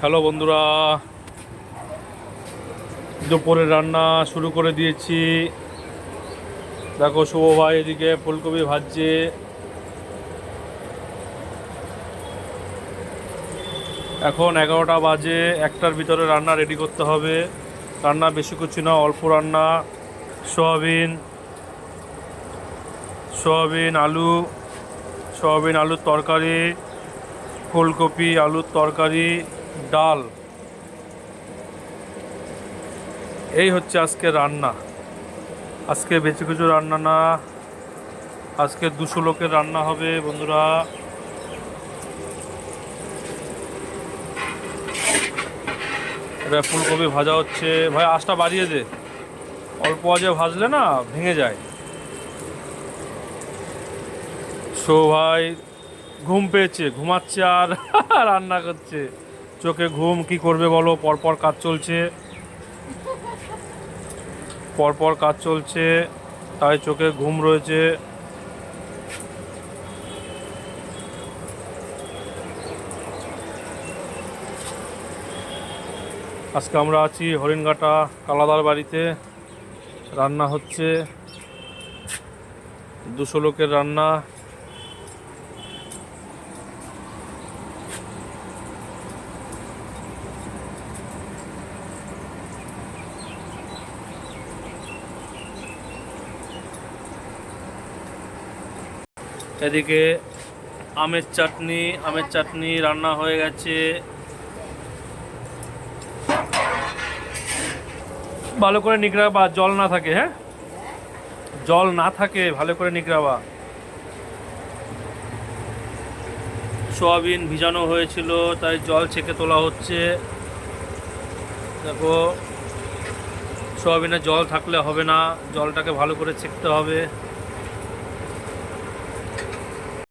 Hello বন্ধুরা, দুপুরের রান্না শুরু করে দিয়েছি। দেখো শুভ ভাই এদিকে ফুলকপি ভাজছে। এখন 11টা বাজে, একটার ভিতরে রান্না রেডি করতে হবে। রান্না বেশি করছি না, অল্প রান্না। সয়াবিন সয়াবিন আলু সয়াবিন আলুর তরকারি, ফুলকপি আলুর তরকারি, ডাল। এই হচ্ছে আজকে রান্না। আজকে বেশি কিছু রান্না না, আজকে 200 লোকের রান্না হবে বন্ধুরা। এটা ফুলকপি ভাজা হচ্ছে। ভাই আঁচটা বাড়িয়ে দে, অল্প আঁচে ভাজলে না ভেঙে যায়। সো ভাই ঘুম পেয়েছে, ঘুমাচ্ছে আর রান্না করছে। চোখে ঘুম, কি করবে বলো? পরপর কাজ চলছে, পরপর কাজ চলছে, তাই চোখে ঘুম রয়েছে। আজকে আমরা আছি হরিণঘাটা কালাদার বাড়িতে। রান্না হচ্ছে 200 লোকের রান্না। এদিকে আমের চাটনি রান্না হয়ে গেছে। ভালো করে নিগড়াবা, জল না থাকে। হ্যাঁ, জল না থাকে, ভালো করে নিগড়াবা। সোয়াবিন ভিজানো হয়েছিল, তাই জল ছেঁকে তোলা হচ্ছে। দেখো, সোয়াবিনে জল থাকলে হবে না, জলটাকে ভালো করে ছেঁকতে হবে।